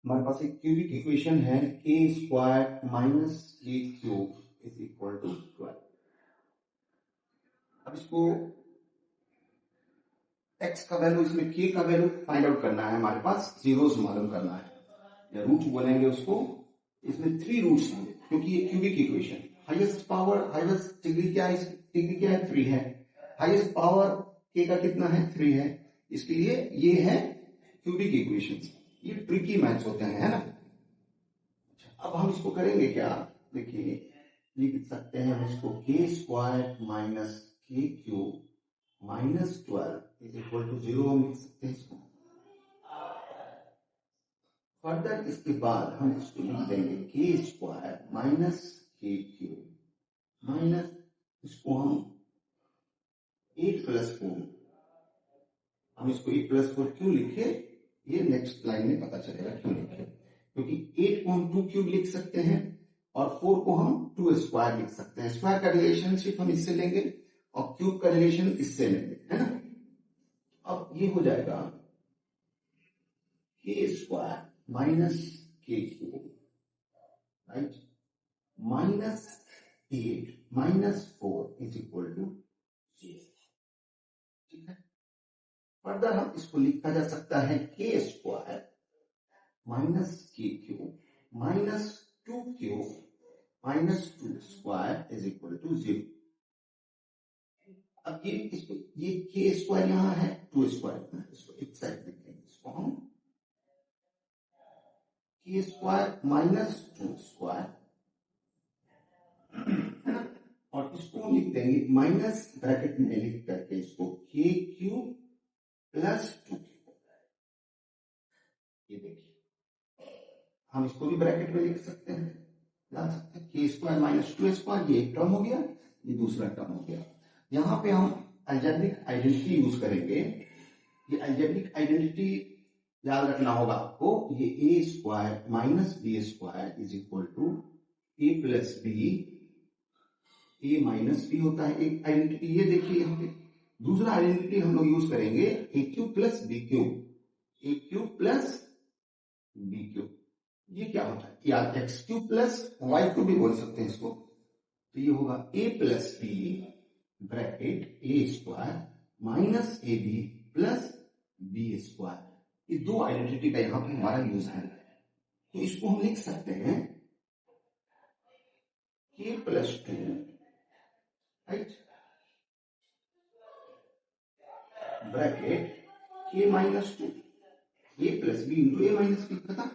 हमारे पास एक cubic equation है k square minus k cube is equal to 12। अब इसको x का वैल्यू, इसमें k का वैल्यू फाइंड आउट करना है, हमारे पास जीरोस मालूम करना है या रूट बोलेंगे उसको। इसमें 3 रूट्स होंगे क्योंकि ये cubic equation, highest power, highest degree क्या है, डिग्री क्या है 3 है, हाईएस्ट पावर k का कितना है 3 है, इसलिए ये है क्यूबिक इक्वेशन। ये ट्रिकी मैथ्स होते हैं, है ना। अब हम इसको करेंगे क्या, देखिए लिख सकते हैं हम इसको k square minus k cube minus 12 is equal to 0 हम लिख सकते हैं इसको। फर्दर इसके बाद हम इसको लिख देंगे के square minus k cube minus, इसको हम 8+4, हम इसको 8+4 क्यों लिखे ये नेक्स्ट लाइन में पता चलेगा क्यों लिखे, क्योंकि 8 को हम 2 क्यूब लिख सकते हैं और 4 को हम 2 स्क्वायर लिख सकते हैं। स्क्वायर का रिलेशनशिप हम इससे लेंगे और क्यूब का रिलेशन इससे लेंगे, है ना। अब ये हो जाएगा k square minus k cube, right, minus 8 minus 4 is equal to 0। ठीक है, फर्दर हम इसको लिखा जा सकता है k square minus k cube minus 2 cube minus 2 square is equal to 0। अब ये इसको, ये के स्क्वायर यहां है, 2 स्क्वायर इसको एक साइड लिखेंगे, इसको हम के स्क्वायर माइनस 2 स्क्वायर, है ना, और इसको हम लिख देंगे माइनस ब्रैकेट में लिख करके इसको के क्यूब प्लस 2 क्यूब। ये देखिए हम इसको भी ब्रैकेट में लिख सकते हैं, जान सकते हैं के स्क्वायर माइनस 2 स्क्वायर, ये एक टर्म हो गया, ये दूसरा टर्म हो गया। यहां पे हम अलजेब्रिक आइडेंटिटी यूज करेंगे। ये अलजेब्रिक आइडेंटिटी याद रखना होगा आपको, ये A square minus B square is equal to A plus B, A minus B होता है एक आइडेंटिटी। ये देखिए यहाँ पे दूसरा आइडेंटिटी हम लोग यूज करेंगे A cube plus B cube, A cube plus B cube. ये क्या होता है यार, X cube plus Y cube भी बोल सकते हैं इसको। तो ये होगा A plus B bracket A square minus A B plus B square. ये दो आइडेंटिटी का यहां पे हमारा यूज है। तो इसको हम लिख सकते हैं के प्लस 2, राइट, ब्रैकेट के माइनस 2 ए प्लस बी इंटू ए माइनस बी, खत्म।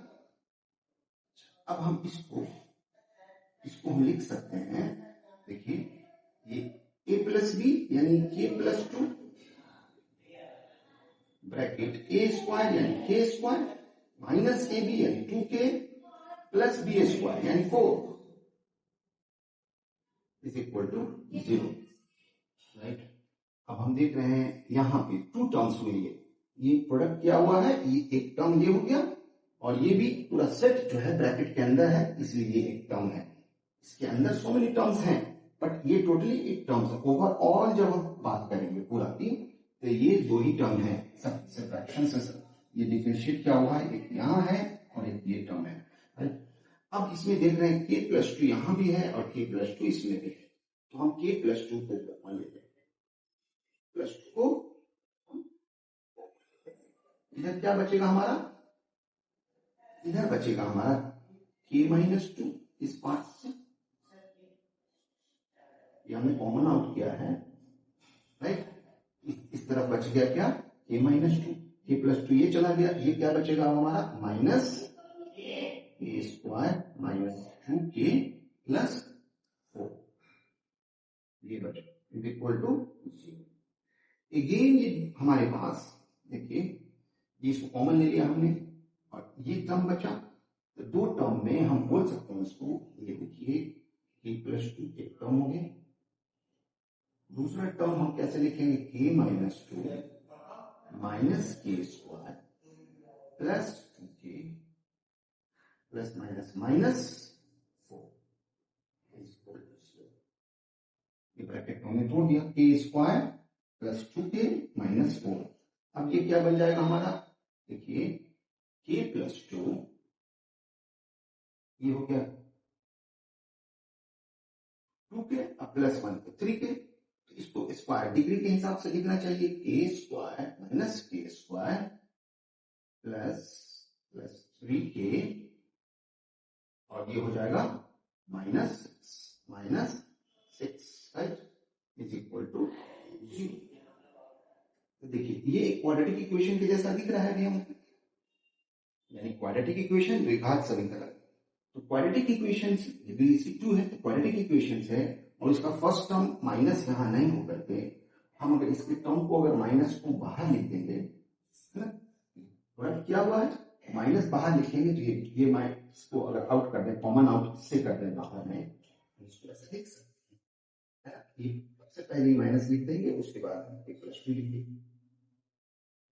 अब हम इसको हम लिख सकते हैं, देखिए ये ए प्लस बी यानी के प्लस 2 ब्रैकेट ए स्क्वायर यानी के स्क्वायर माइनस ए बी यानी 2k प्लस बी स्क्वायर यानी 4 इज इक्वल टू 0, राइट। अब हम देख रहे हैं यहां पे 2 टर्म्स हुई है, ये प्रोडक्ट क्या हुआ है, ये एक टर्म ये हो गया और ये भी पूरा सेट जो है ब्रैकेट के अंदर है, इसलिए ये एक टर्म है। इसके अंदर सो मेनी टर्म्स हैं बट ये टोटली एक टर्म्स है। ओवरऑल जब हम बात करेंगे पूरा की तो ये 2 ही टर्म है, सब फ्रैक्शन से ये डिफरेंशिएट क्या हुआ है, एक यहाँ है और एक ये टर्म है, राइट। अब इसमें देख रहे हैं के प्लस 2 यहां भी है और के प्लस 2 इसमें भी है, तो हम के प्लस 2 को मान लेते हैं, प्लस 2 को इधर क्या बचेगा हमारा, इधर बचेगा हमारा के माइनस 2 इस पार्ट से, ये हमने कॉमन आउट किया है, राइट। इस तरफ बच गया क्या के माइनस 2, के प्लस 2 ये चला गया, ये क्या बचेगा हमारा माइनस ए स्क्वायर माइनस 2k प्लस 4, ये बचे इज इक्वल टू 0। अगेन ये हमारे पास देखिए ये इसको कॉमन ले लिया हमने और ये टर्म बचा, तो 2 टर्म में हम बोल सकते हैं इसको, ये देखिए के प्लस 2 एक टर्म हो गया, दूसरा टर्म हम कैसे लिखेंगे के माइनस 2 माइनस के square plus 2k plus minus minus 4, ये ब्रैकेट हमने तोड़ दिया, के स्क्वायर प्लस 2k माइनस 4। अब ये क्या बन जाएगा हमारा, देखिए के प्लस 2 ये हो गया 2 के अब +1 तो 3 के, तो इसको स्क्वायर डिग्री के हिसाब से लिखना चाहिए, के स्क्वायर माइनस के स्क्वायर प्लस 3 के, और ये हो जाएगा -6 राइट इज इक्वल टू 0। तो देखिए ये क्वाड्रेटिक इक्वेशन के जैसा दिख रहा है अभी हमको, यानी क्वाड्रेटिक इक्वेशन द्विघात समीकरण। तो क्वाड्रेटिक इक्वेशन टू है, तो क्वाड्रेटिक इक्वेशन है और इसका फर्स्ट टर्म माइनस यहाँ नहीं हो करके हम अगर इसके टर्म को अगर माइनस को बाहर लिख देंगे, क्या हुआ है माइनस बाहर लिखेंगे तो ये माइनस को अगर आउट कर दें, कॉमन आउट से कर दें बाहर में, इसको ऐसे लिख सकते हैं। ये सबसे पहले माइनस लिख देंगे, उसके बाद एक प्लस 2 लिख देंगे।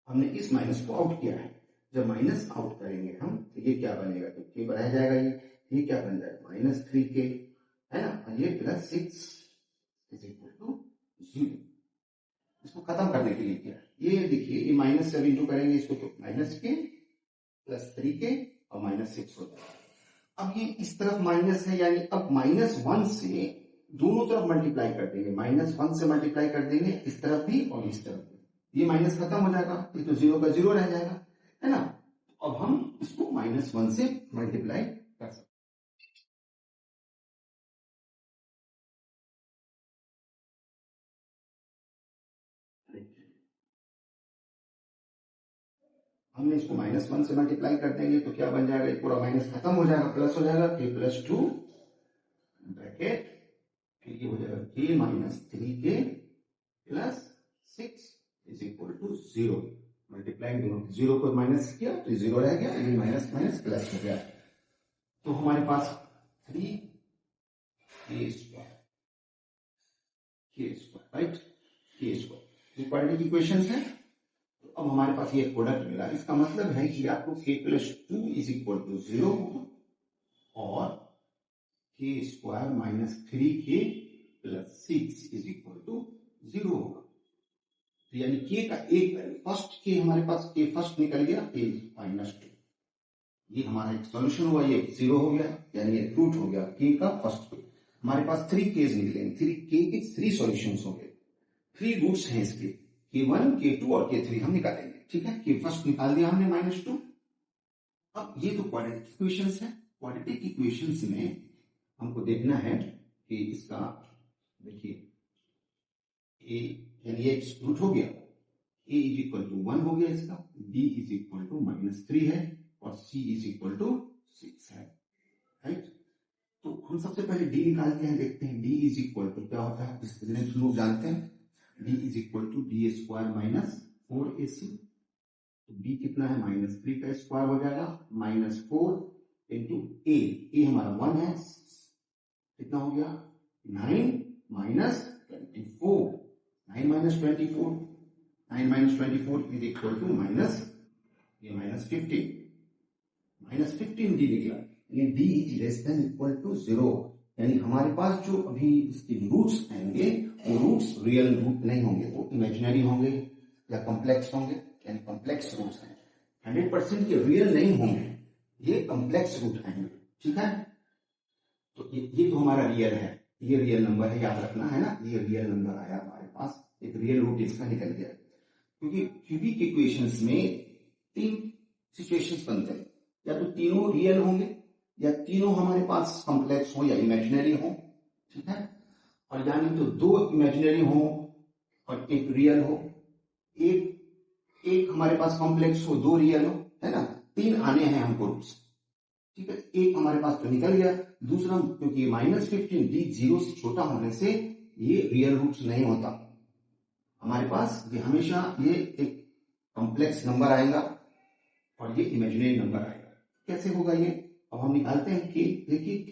हमने इस माइनस को आउट किया है, जब माइनस आउट करेंगे हम तो ये क्या बनेगा, तो के बढ़ाया जाएगा, ये क्या बन जाएगा -3k है ना, और ये +6 इज इक्वल टू 0। इसको खत्म करने के लिए क्या, ये देखिए ये माइनस जब इंटू करेंगे इसको तो -k + 3k और -6 हो जाएगा। अब ये इस तरफ माइनस है, यानी अब -1 से दोनों तरफ मल्टीप्लाई कर देंगे, -1 से मल्टीप्लाई कर देंगे इस तरफ भी और इस तरफ भी, ये माइनस खत्म हो जाएगा, ये तो 0 का 0 रह जाएगा है ना। अब हम इसको -1 से मल्टीप्लाई कर सकते हैं। हमने इसको -1 से मल्टीप्लाई कर देंगे तो क्या बन जाएगा, ये पूरा माइनस खत्म हो जाएगा, प्लस हो जाएगा k + 2 ब्रैकेट, फिर ये हो जाएगा k - 3k + 6 is equal to 0। Multiply दोनों 0 को माइनस किया तो 0 रह गया, ये माइनस माइनस प्लस हो गया, तो हमारे पास 3k square right, k square quadratic equation है। तो अब हमारे पास ये प्रोडक्ट मिला, इसका मतलब है कि आपको k + 2 इज इक्वल टू 0 और k square - 3k + 6 is equal to 0 होगा। तो यानी k का एक वैल्यू, फर्स्ट k हमारे पास k फर्स्ट निकल गया, k -2, ये हमारा एक सॉल्यूशन हुआ, ये 0 हो गया, यानी ये रूट हो गया k का फर्स्ट। हमारे पास 3 केस निकलेंगे, 3k के 3 सॉल्यूशंस हो गए, 3 रूट्स हैं इसके, k1 k2 और k3 हम निकालेंगे, ठीक है। k फर्स्ट निकाल दिया हमने -2। अब ये तो क्वाड्रेटिक इक्वेशंस है, क्वाड्रेटिक इक्वेशंस में हमको देखना है कि इसका देखिए a यानी ये रूट हो गया, a इज इक्वल टू 1 हो गया इसका, b इज इक्वल टू -3 है और c इज इक्वल टू 6 है राइट। तो हम सबसे पहले d निकालते हैं, देखते हैं d इज इक्वल टू क्या होता है, जिसने लोग जानते हैं, d is equal to d square - 4ac, तो b कितना है -3 का स्क्वायर हो जाएगा, -4 इंटू a हमारा 1 है, कितना हो गया 9 - 24, 9 - 24, 9 - 24 इज इक्वल टू ये -15 डी निकला, यानी d is less than equal to 0, यानी हमारे पास जो अभी इसके रूट्स आएंगे वो रूट्स रियल रूट नहीं होंगे, वो इमेजिनरी होंगे या कॉम्प्लेक्स होंगे, यानी कॉम्प्लेक्स रूट्स हैं, 100% ये रियल नहीं होंगे, ये कॉम्प्लेक्स रूट आएंगे, ठीक है। तो ये तो हमारा रियल है, ये रियल नंबर है, याद रखना है ना, ये रियल नंबर आया हमारे पास, एक रियल रूट इसका निकल गया, क्योंकि क्यूबिक इक्वेशंस में 3 सिचुएशंस बनते हैं, या तो तीनों रियल होंगे या तीनों हमारे पास कॉम्प्लेक्स हो या इमेजिनरी हो, ठीक है, और यानी तो 2 इमेजिनरी हो और 1 रियल हो, एक हमारे पास कॉम्प्लेक्स हो, 2 रियल हो, है ना, 3 आने हैं हमको रूट्स, ठीक है। एक हमारे पास तो निकल गया, दूसरा क्योंकि -15 d 0 से छोटा होने से ये रियल रूट्स नहीं होता हमारे पास, ये हमेशा ये एक कॉम्प्लेक्स नंबर आएगा और ये इमेजिनरी नंबर आएगा। कैसे होगा ये, अब हम निकालते हैं k, देखिए k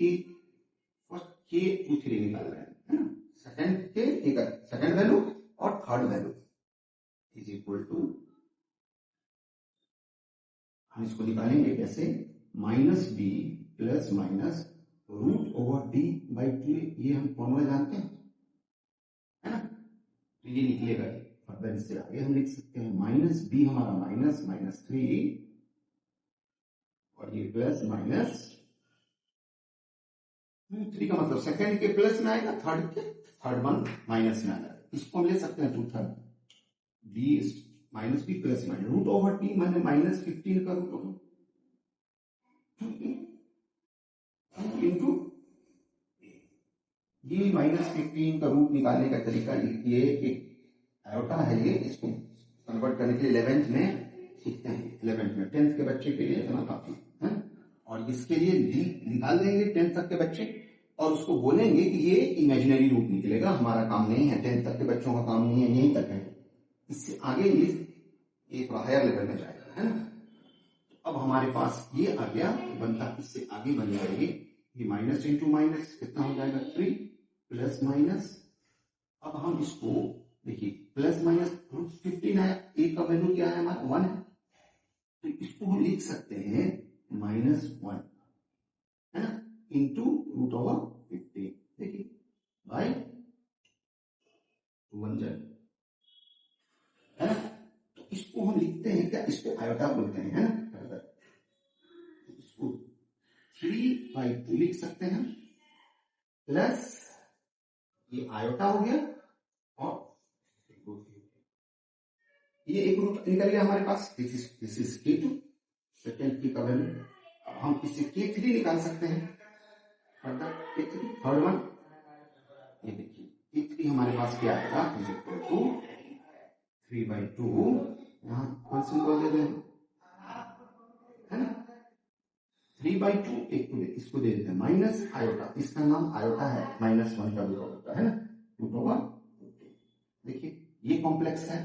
फर्स्ट k 2 3 निकाल रहे हैं, है ना, सेकंड वैल्यू और third value is equal to, हम इसको निकालेंगे कैसे, -b प्लस माइनस √d/2, ये हम फॉर्मूला जानते हैं, है ना, तो ये निकलेगा, फर्दर इससे आगे हम लिख सकते हैं -b हमारा -3 और ये प्लस माइनस 3 का मतलब सेकंड के प्लस में आएगा, थर्ड वन माइनस में आएगा। इसको हम ले सकते हैं 2/3 b minus b plus minus root over T मैंने माइनस 15 का रूट ओवर इंटू ये माइनस 15 का रूट निकालने का तरीका ये एक आयोटा है, ये इसको कन्वर्ट करने के लिए 11th में सीखते हैं। 11th में 10th के बच्चे के लिए इतना काफी है। और इसके लिए निकाल देंगे 10th तक के बच्चे और उसको बोलेंगे कि ये इमेजिनरी रूट निकलेगा, हमारा काम नहीं है, 10th तक के बच्चों का काम नहीं है, यहीं तक है। इससे आगे ये थोड़ा हायर लेवल में जाएगा, है ना। अब हमारे पास ये आ गया, बनता इससे आगे बन जाएगी ये माइनस इंटू माइनस कितना हो जाएगा 3 प्लस माइनस। अब हम इसको देखिए प्लस माइनस रूट 15 है, ए का वैल्यू क्या है हमारा 1 है, तो इसको हम लिख सकते हैं -1 है ना इंटू रूट ओवर 15। देखिए बाई 1 है ना। तो इसको हम लिखते हैं क्या, इसको आयोटा बोलते हैं, है ना। इसको 3/2 लिख सकते हैं प्लस ये आयोटा हो गया और ये एक रूट निकल गया हमारे पास, दिस इज K2 सेकेंड की का वैल्यू। अब हम इससे K3 निकाल सकते हैं, K3 थर्ड वन। ये देखिए K3 हमारे पास क्या आएगा, इज इक्वल टू 3/2 यहाँ कौन सिंबल दे दें, है ना 3/2 इसको दे देते हैं माइनस आयोटा, इसका नाम आयोटा है, -1 का रूट होता है ना रूट ओवर। देखिए ये कॉम्प्लेक्स है,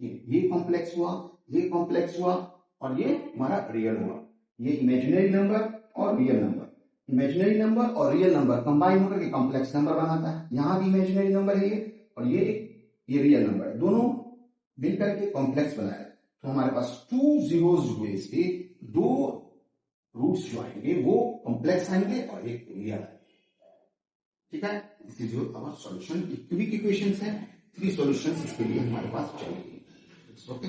ये कॉम्प्लेक्स हुआ, ये कॉम्प्लेक्स हुआ और ये हमारा रियल हुआ। ये इमेजिनरी नंबर और रियल नंबर, इमेजिनरी नंबर और रियल नंबर कंबाइन होकर के कॉम्प्लेक्स नंबर बनाता है। यहां भी इमेजिनरी नंबर है ये और ये रियल नंबर है, दोनों मिल करके कॉम्प्लेक्स बनाया। तो हमारे पास 2 zeros हुए, इसके 2 रूट्स जो आएंगे वो कॉम्प्लेक्स आएंगे और एक रियल आएंगे। ठीक है, this is your our solution. Cubic equations है, 3 सॉल्यूशंस इसके लिए हमारे पास चाहिए। ओके।